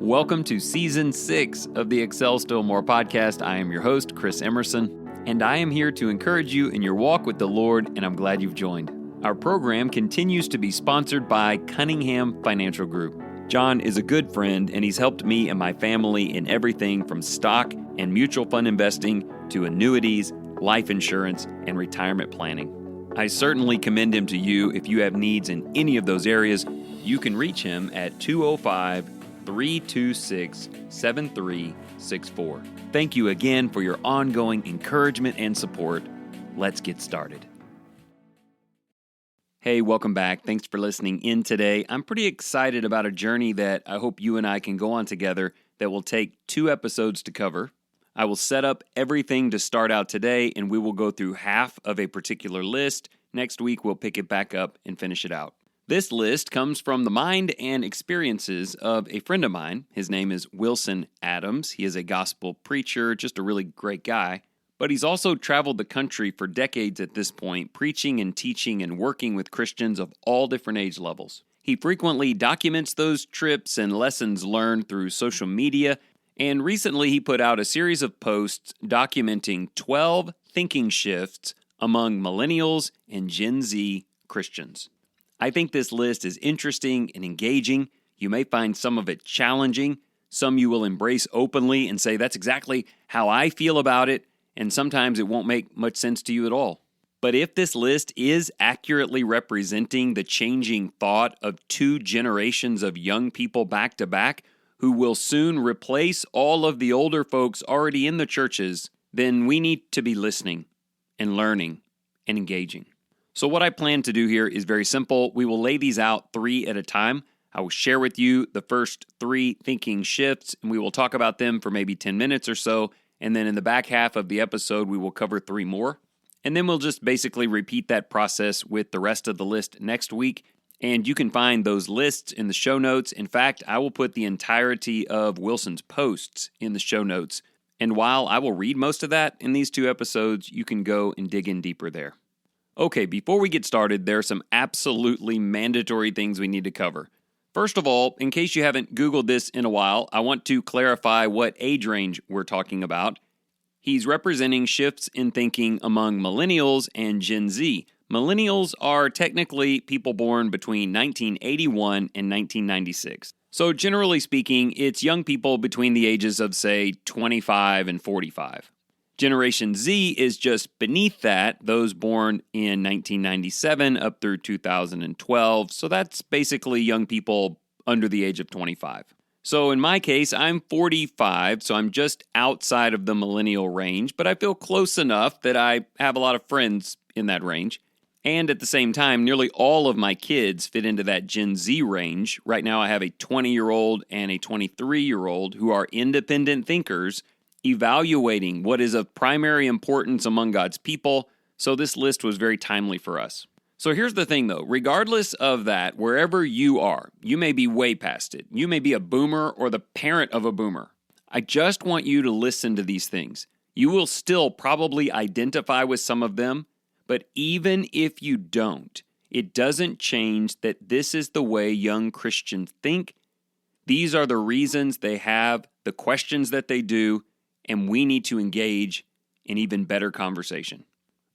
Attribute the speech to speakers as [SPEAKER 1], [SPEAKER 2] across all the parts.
[SPEAKER 1] Welcome to Season 6 of the Excel Still More podcast. I am your host, Chris Emerson, and I am here to encourage you in your walk with the Lord, and I'm glad you've joined. Our program continues to be sponsored by Cunningham Financial Group. John is a good friend, and he's helped me and my family in everything from stock and mutual fund investing to annuities, life insurance, and retirement planning. I certainly commend him to you if you have needs in any of those areas. You can reach him at 205-326-7364. Thank you again for your ongoing encouragement and support. Let's get started. Hey, welcome back. Thanks for listening in today. I'm pretty excited about a journey that I hope you and I can go on together that will take 2 episodes to cover. I will set up everything to start out today, and we will go through half of a particular list. Next week, we'll pick it back up and finish it out. This list comes from the mind and experiences of a friend of mine. His name is Wilson Adams. He is a gospel preacher, just a really great guy. But he's also traveled the country for decades at this point, preaching and teaching and working with Christians of all different age levels. He frequently documents those trips and lessons learned through social media, and recently he put out a series of posts documenting 12 thinking shifts among millennials and Gen Z Christians. I think this list is interesting and engaging. You may find some of it challenging. Some you will embrace openly and say, that's exactly how I feel about it, and sometimes it won't make much sense to you at all. But if this list is accurately representing the changing thought of 2 generations of young people back to back who will soon replace all of the older folks already in the churches, then we need to be listening and learning and engaging. So what I plan to do here is very simple. We will lay these out 3 at a time. I will share with you the first 3 thinking shifts, and we will talk about them for maybe 10 minutes or so. And then in the back half of the episode, we will cover 3 more. And then we'll just basically repeat that process with the rest of the list next week. And you can find those lists in the show notes. In fact, I will put the entirety of Wilson's posts in the show notes. And while I will read most of that in these 2 episodes, you can go and dig in deeper there. Okay, before we get started, there are some absolutely mandatory things we need to cover. First of all, in case you haven't Googled this in a while, I want to clarify what age range we're talking about. He's representing shifts in thinking among millennials and Gen Z. Millennials are technically people born between 1981 and 1996. So generally speaking, it's young people between the ages of, say, 25 and 45. Generation Z is just beneath that, those born in 1997 up through 2012. So that's basically young people under the age of 25. So in my case, I'm 45, so I'm just outside of the millennial range, but I feel close enough that I have a lot of friends in that range. And at the same time, nearly all of my kids fit into that Gen Z range. Right now I have a 20-year-old and a 23-year-old who are independent thinkers, evaluating what is of primary importance among God's people, so this list was very timely for us. So here's the thing though, regardless of that, wherever you are, you may be way past it. You may be a boomer or the parent of a boomer. I just want you to listen to these things. You will still probably identify with some of them, but even if you don't, it doesn't change that this is the way young Christians think. These are the reasons they have the questions that they do, and we need to engage in even better conversation.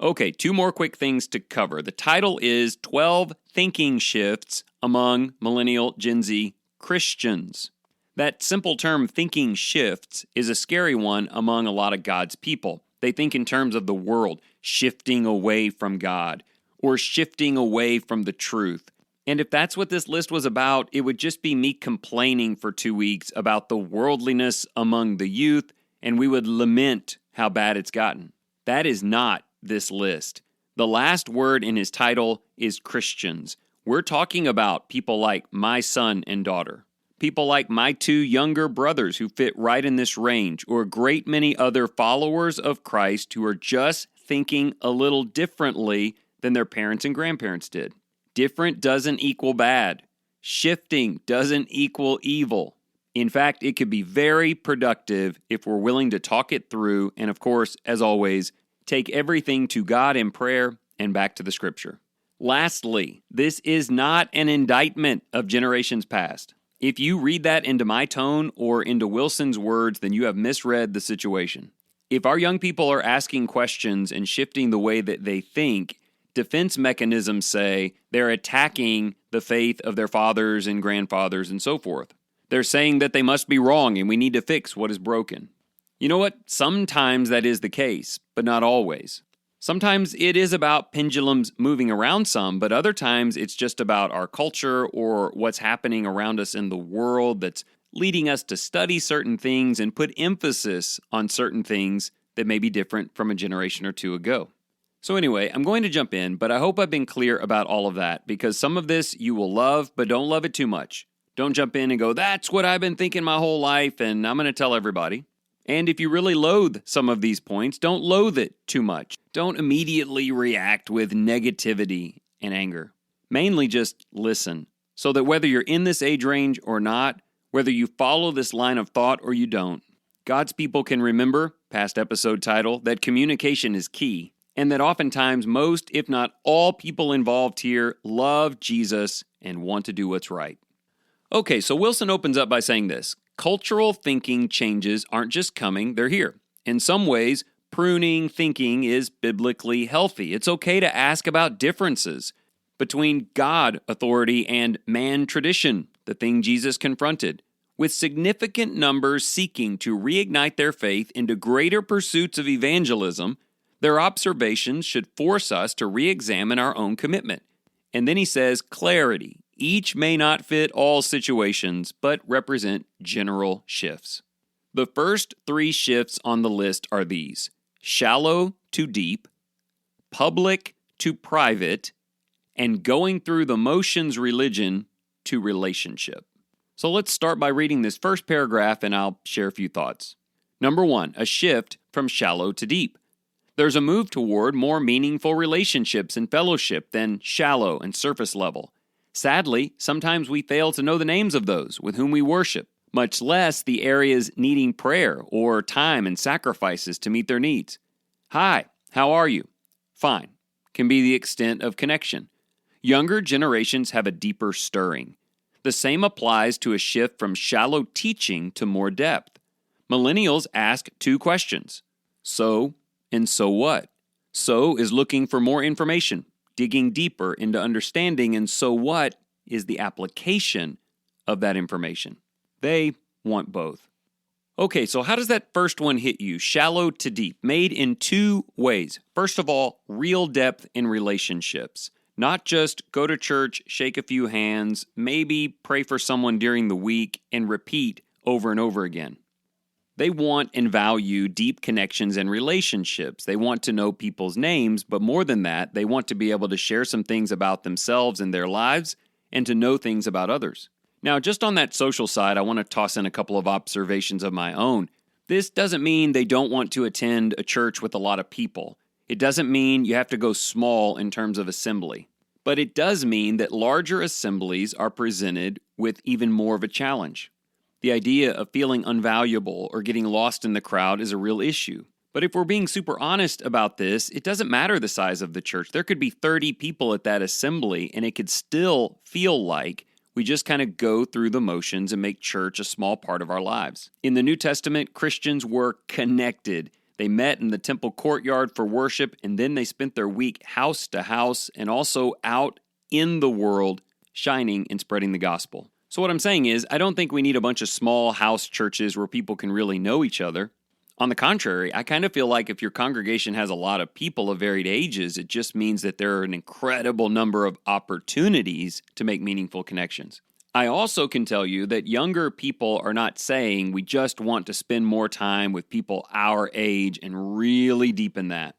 [SPEAKER 1] Okay, 2 more quick things to cover. The title is 12 Thinking Shifts Among Millennial Gen Z Christians. That simple term, thinking shifts, is a scary one among a lot of God's people. They think in terms of the world, shifting away from God, or shifting away from the truth. And if that's what this list was about, it would just be me complaining for 2 weeks about the worldliness among the youth, and we would lament how bad it's gotten. That is not this list. The last word in his title is Christians. We're talking about people like my son and daughter, people like my 2 younger brothers who fit right in this range, or a great many other followers of Christ who are just thinking a little differently than their parents and grandparents did. Different doesn't equal bad. Shifting doesn't equal evil. In fact, it could be very productive if we're willing to talk it through and, of course, as always, take everything to God in prayer and back to the Scripture. Lastly, this is not an indictment of generations past. If you read that into my tone or into Wilson's words, then you have misread the situation. If our young people are asking questions and shifting the way that they think, defense mechanisms say they're attacking the faith of their fathers and grandfathers and so forth. They're saying that they must be wrong and we need to fix what is broken. You know what? Sometimes that is the case, but not always. Sometimes it is about pendulums moving around some, but other times it's just about our culture or what's happening around us in the world that's leading us to study certain things and put emphasis on certain things that may be different from a generation or two ago. So anyway, I'm going to jump in, but I hope I've been clear about all of that because some of this you will love, but don't love it too much. Don't jump in and go, that's what I've been thinking my whole life, and I'm going to tell everybody. And if you really loathe some of these points, don't loathe it too much. Don't immediately react with negativity and anger. Mainly just listen, so that whether you're in this age range or not, whether you follow this line of thought or you don't, God's people can remember, past episode title, that communication is key, and that oftentimes most, if not all people involved here love Jesus and want to do what's right. Okay, so Wilson opens up by saying this. Cultural thinking changes aren't just coming, they're here. In some ways, pruning thinking is biblically healthy. It's okay to ask about differences between God authority and man tradition, the thing Jesus confronted. With significant numbers seeking to reignite their faith into greater pursuits of evangelism, their observations should force us to re-examine our own commitment. And then he says, clarity. Each may not fit all situations, but represent general shifts. The first three shifts on the list are these: shallow to deep, public to private, and going through the motions religion to relationship. So let's start by reading this first paragraph and I'll share a few thoughts. Number 1, a shift from shallow to deep. There's a move toward more meaningful relationships and fellowship than shallow and surface level. Sadly, sometimes we fail to know the names of those with whom we worship, much less the areas needing prayer or time and sacrifices to meet their needs. Hi, how are you? Fine, can be the extent of connection. Younger generations have a deeper stirring. The same applies to a shift from shallow teaching to more depth. Millennials ask 2 questions. So and so what? So is looking for more information, digging deeper into understanding, and so what is the application of that information. They want both. Okay, so how does that first one hit you? Shallow to deep, made in 2 ways. First of all, real depth in relationships. Not just go to church, shake a few hands, maybe pray for someone during the week, and repeat over and over again. They want and value deep connections and relationships. They want to know people's names, but more than that, they want to be able to share some things about themselves and their lives and to know things about others. Now, just on that social side, I want to toss in a couple of observations of my own. This doesn't mean they don't want to attend a church with a lot of people. It doesn't mean you have to go small in terms of assembly. But it does mean that larger assemblies are presented with even more of a challenge. The idea of feeling unvaluable or getting lost in the crowd is a real issue. But if we're being super honest about this, it doesn't matter the size of the church. There could be 30 people at that assembly, and it could still feel like we just kind of go through the motions and make church a small part of our lives. In the New Testament, Christians were connected. They met in the temple courtyard for worship, and then they spent their week house to house and also out in the world, shining and spreading the gospel. So what I'm saying is, I don't think we need a bunch of small house churches where people can really know each other. On the contrary, I kind of feel like if your congregation has a lot of people of varied ages, it just means that there are an incredible number of opportunities to make meaningful connections. I also can tell you that younger people are not saying we just want to spend more time with people our age and really deepen that.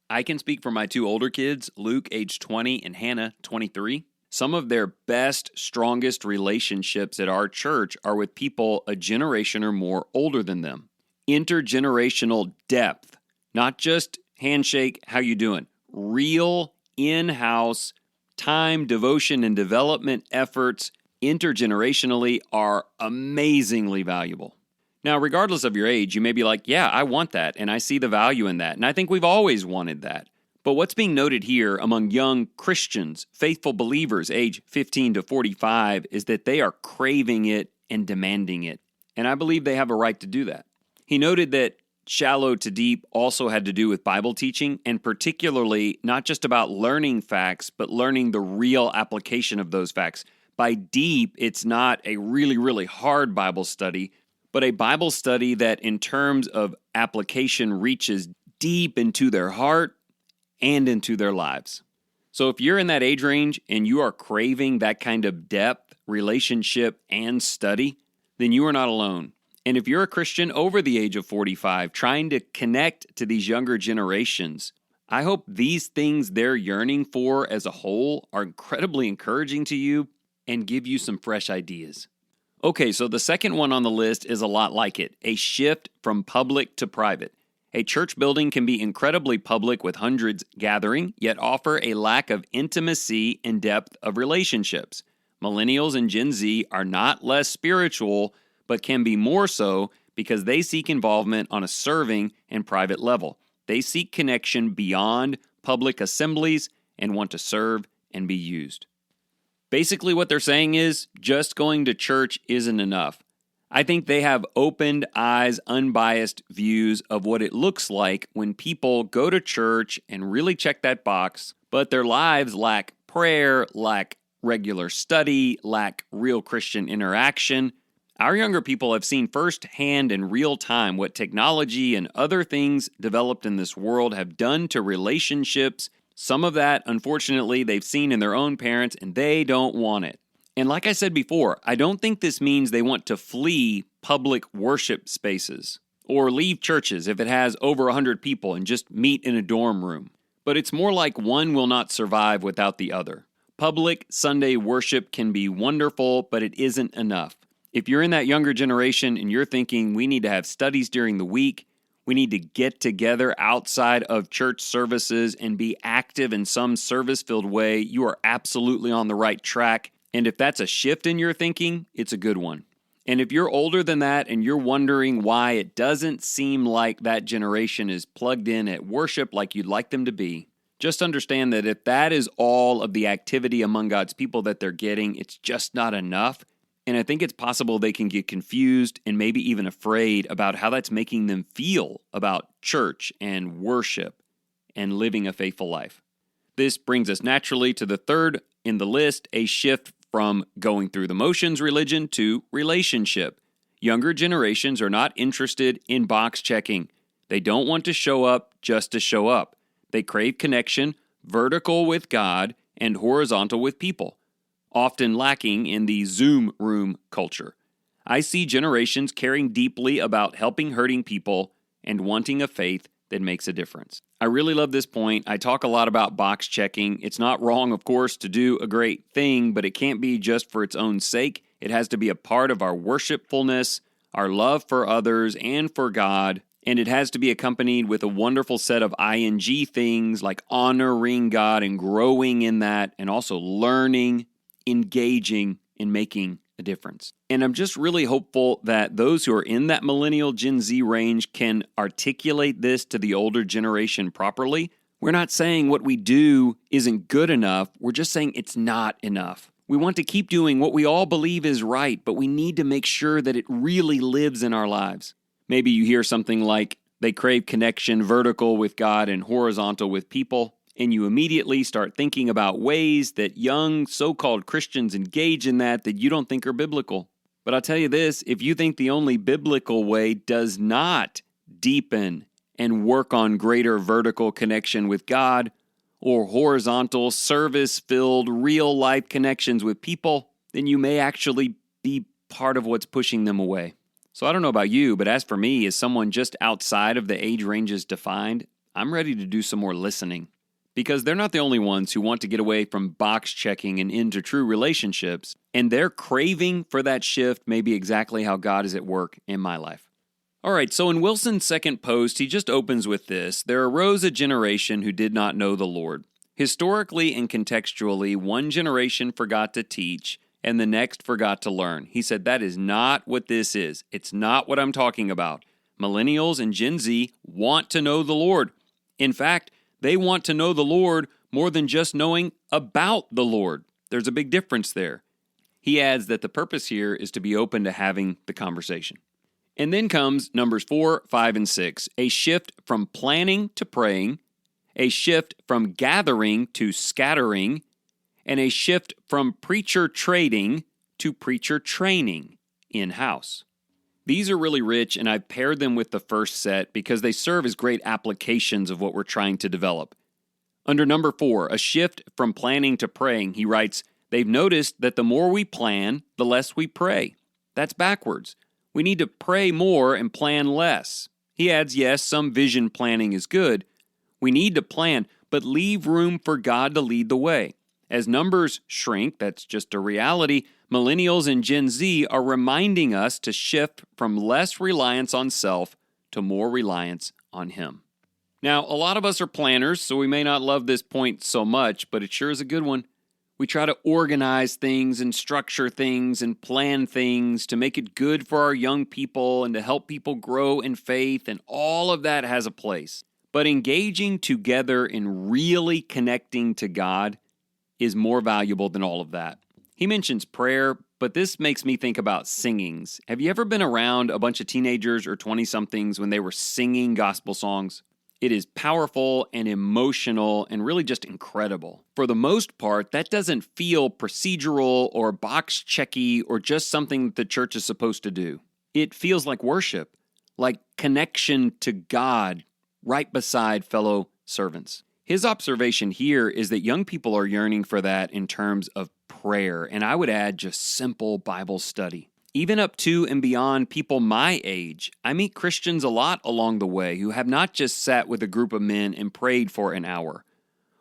[SPEAKER 1] I can speak for my 2 older kids, Luke, age 20, and Hannah, 23. Some of their best, strongest relationships at our church are with people a generation or more older than them. Intergenerational depth, not just handshake, how you doing? Real in-house time, devotion, and development efforts intergenerationally are amazingly valuable. Now, regardless of your age, you may be like, yeah, I want that, and I see the value in that, and I think we've always wanted that. But what's being noted here among young Christians, faithful believers age 15 to 45, is that they are craving it and demanding it. And I believe they have a right to do that. He noted that shallow to deep also had to do with Bible teaching, and particularly not just about learning facts, but learning the real application of those facts. By deep, it's not a really, really hard Bible study, but a Bible study that in terms of application reaches deep into their heart and into their lives. So if you're in that age range and you are craving that kind of depth, relationship, and study, then you are not alone. And if you're a Christian over the age of 45 trying to connect to these younger generations, I hope these things they're yearning for as a whole are incredibly encouraging to you and give you some fresh ideas. Okay, so the second one on the list is a lot like it, a shift from public to private. A church building can be incredibly public with hundreds gathering, yet offer a lack of intimacy and depth of relationships. Millennials and Gen Z are not less spiritual, but can be more so because they seek involvement on a serving and private level. They seek connection beyond public assemblies and want to serve and be used. Basically, what they're saying is just going to church isn't enough. I think they have opened eyes, unbiased views of what it looks like when people go to church and really check that box, but their lives lack prayer, lack regular study, lack real Christian interaction. Our younger people have seen firsthand in real time what technology and other things developed in this world have done to relationships. Some of that, unfortunately, they've seen in their own parents, and they don't want it. And like I said before, I don't think this means they want to flee public worship spaces or leave churches if it has over 100 people and just meet in a dorm room. But it's more like one will not survive without the other. Public Sunday worship can be wonderful, but it isn't enough. If you're in that younger generation and you're thinking we need to have studies during the week, we need to get together outside of church services and be active in some service-filled way, you are absolutely on the right track. And if that's a shift in your thinking, it's a good one. And if you're older than that and you're wondering why it doesn't seem like that generation is plugged in at worship like you'd like them to be, just understand that if that is all of the activity among God's people that they're getting, it's just not enough. And I think it's possible they can get confused and maybe even afraid about how that's making them feel about church and worship and living a faithful life. This brings us naturally to the third in the list, a shift from going through the motions religion to relationship. Younger generations are not interested in box checking. They don't want to show up just to show up. They crave connection, vertical with God and horizontal with people, often lacking in the Zoom room culture. I see generations caring deeply about helping hurting people and wanting a faith that makes a difference. I really love this point. I talk a lot about box checking. It's not wrong, of course, to do a great thing, but it can't be just for its own sake. It has to be a part of our worshipfulness, our love for others and for God, and it has to be accompanied with a wonderful set of ing things like honoring God and growing in that, and also learning, engaging, and making a difference. And I'm just really hopeful that those who are in that millennial Gen Z range can articulate this to the older generation properly. We're not saying what we do isn't good enough. We're just saying it's not enough. We want to keep doing what we all believe is right, but we need to make sure that it really lives in our lives. Maybe you hear something like, they crave connection vertical with God and horizontal with people, and you immediately start thinking about ways that young so-called Christians engage in that you don't think are biblical. But I'll tell you this, if you think the only biblical way does not deepen and work on greater vertical connection with God or horizontal, service-filled, real-life connections with people, then you may actually be part of what's pushing them away. So I don't know about you, but as for me, as someone just outside of the age ranges defined, I'm ready to do some more listening. Because they're not the only ones who want to get away from box checking and into true relationships, and their craving for that shift may be exactly how God is at work in my life. All right, so in Wilson's second post, he just opens with this: there arose a generation who did not know the Lord. Historically and contextually, one generation forgot to teach, and the next forgot to learn. He said that is not what this is. It's not what I'm talking about. Millennials and Gen Z want to know the Lord. In fact, they want to know the Lord more than just knowing about the Lord. There's a big difference there. He adds that the purpose here is to be open to having the conversation. And then comes numbers 4, 5, and 6, a shift from planning to praying, a shift from gathering to scattering, and a shift from preacher trading to preacher training in-house. These are really rich, and I've paired them with the first set because they serve as great applications of what we're trying to develop. Under number 4, a shift from planning to praying, he writes, they've noticed that the more we plan, the less we pray. That's backwards. We need to pray more and plan less. He adds, yes, some vision planning is good. We need to plan, but leave room for God to lead the way. As numbers shrink, that's just a reality, Millennials and Gen Z are reminding us to shift from less reliance on self to more reliance on Him. Now, a lot of us are planners, so we may not love this point so much, but it sure is a good one. We try to organize things and structure things and plan things to make it good for our young people and to help people grow in faith, and all of that has a place. But engaging together in really connecting to God is more valuable than all of that. He mentions prayer, but this makes me think about singings. Have you ever been around a bunch of teenagers or 20-somethings when they were singing gospel songs? It is powerful and emotional and really just incredible. For the most part, that doesn't feel procedural or box-checky or just something that the church is supposed to do. It feels like worship, like connection to God right beside fellow servants. His observation here is that young people are yearning for that in terms of prayer, and I would add just simple Bible study. Even up to and beyond people my age, I meet Christians a lot along the way who have not just sat with a group of men and prayed for an hour,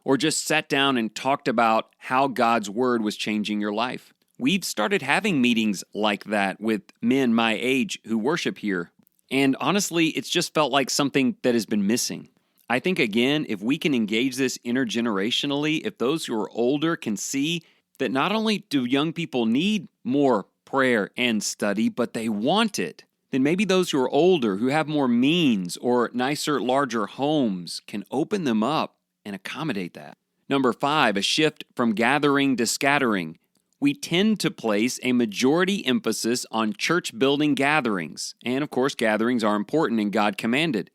[SPEAKER 1] or just sat down and talked about how God's Word was changing your life. We've started having meetings like that with men my age who worship here, and honestly, it's just felt like something that has been missing. I think, again, if we can engage this intergenerationally, if those who are older can see that not only do young people need more prayer and study, but they want it, then maybe those who are older, who have more means or nicer, larger homes, can open them up and accommodate that. Number 5, a shift from gathering to scattering. We tend to place a majority emphasis on church-building gatherings, and of course, gatherings are important and God commanded.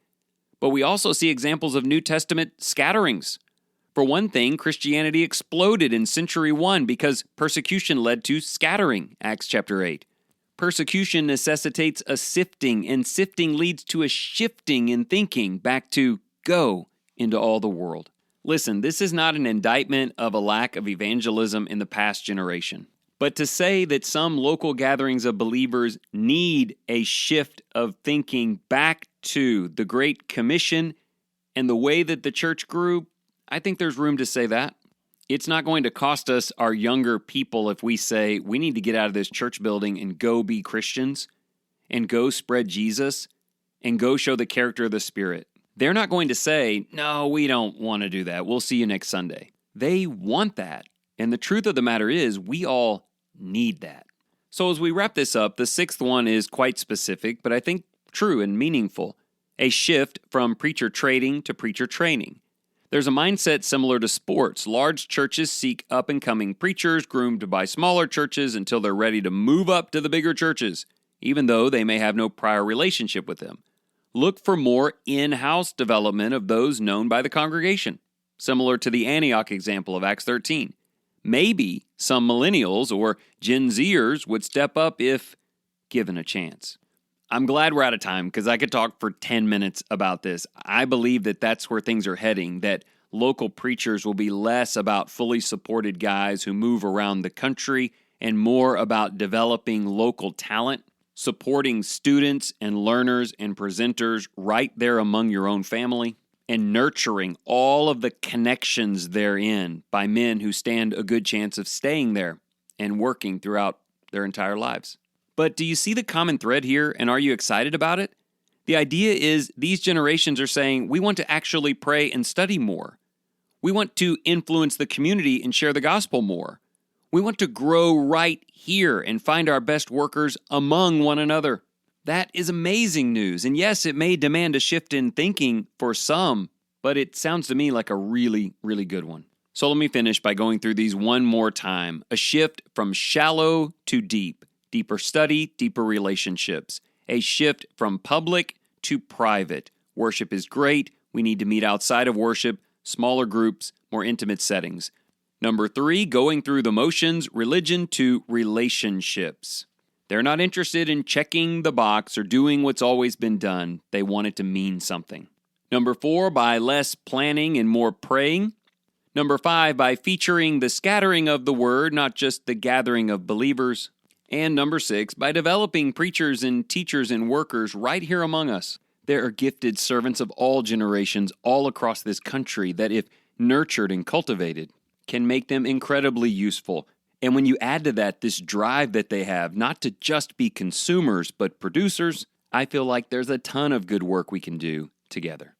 [SPEAKER 1] But we also see examples of New Testament scatterings. For one thing, Christianity exploded in century 1 because persecution led to scattering, Acts chapter 8. Persecution necessitates a sifting, and sifting leads to a shifting in thinking back to go into all the world. Listen, this is not an indictment of a lack of evangelism in the past generation. But to say that some local gatherings of believers need a shift of thinking back to the Great Commission and the way that the church grew, I think there's room to say that. It's not going to cost us our younger people if we say we need to get out of this church building and go be Christians and go spread Jesus and go show the character of the Spirit. They're not going to say, no, we don't want to do that. We'll see you next Sunday. They want that. And the truth of the matter is, we all need that. So as we wrap this up, the 6th one is quite specific, but I think true and meaningful. A shift from preacher trading to preacher training. There's a mindset similar to sports. Large churches seek up-and-coming preachers groomed by smaller churches until they're ready to move up to the bigger churches, even though they may have no prior relationship with them. Look for more in-house development of those known by the congregation, similar to the Antioch example of Acts 13. Maybe some millennials or Gen Zers would step up if given a chance. I'm glad we're out of time because I could talk for 10 minutes about this. I believe that that's where things are heading, that local preachers will be less about fully supported guys who move around the country and more about developing local talent, supporting students and learners and presenters right there among your own family, and nurturing all of the connections therein by men who stand a good chance of staying there and working throughout their entire lives. But do you see the common thread here, and are you excited about it? The idea is these generations are saying, we want to actually pray and study more. We want to influence the community and share the gospel more. We want to grow right here and find our best workers among one another. That is amazing news. And yes, it may demand a shift in thinking for some, but it sounds to me like a really, really good one. So let me finish by going through these one more time. A shift from shallow to deep. Deeper study, deeper relationships. A shift from public to private. Worship is great. We need to meet outside of worship, smaller groups, more intimate settings. Number 3, going through the motions, religion to relationships. They're not interested in checking the box or doing what's always been done. They want it to mean something. Number 4, by less planning and more praying. Number 5, by featuring the scattering of the word, not just the gathering of believers. And number 6, by developing preachers and teachers and workers right here among us. There are gifted servants of all generations all across this country that, if nurtured and cultivated, can make them incredibly useful. And when you add to that this drive that they have, not to just be consumers, but producers, I feel like there's a ton of good work we can do together.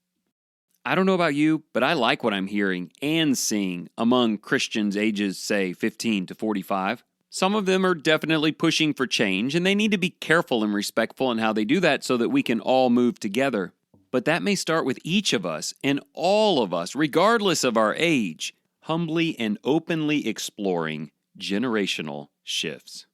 [SPEAKER 1] I don't know about you, but I like what I'm hearing and seeing among Christians ages, say, 15 to 45. Some of them are definitely pushing for change, and they need to be careful and respectful in how they do that so that we can all move together. But that may start with each of us and all of us, regardless of our age, humbly and openly exploring generational shifts.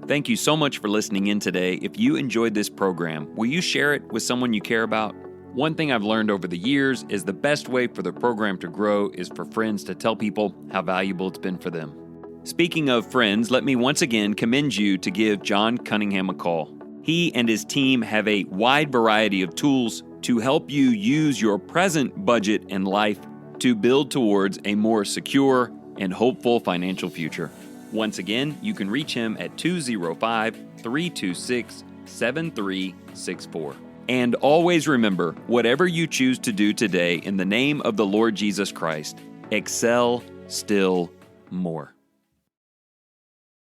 [SPEAKER 1] Thank you so much for listening in today. If you enjoyed this program, will you share it with someone you care about? One thing I've learned over the years is the best way for the program to grow is for friends to tell people how valuable it's been for them. Speaking of friends, let me once again commend you to give John Cunningham a call. He and his team have a wide variety of tools to help you use your present budget and life to build towards a more secure and hopeful financial future. Once again, you can reach him at 205-326-7364. And always remember, whatever you choose to do today in the name of the Lord Jesus Christ, excel still more.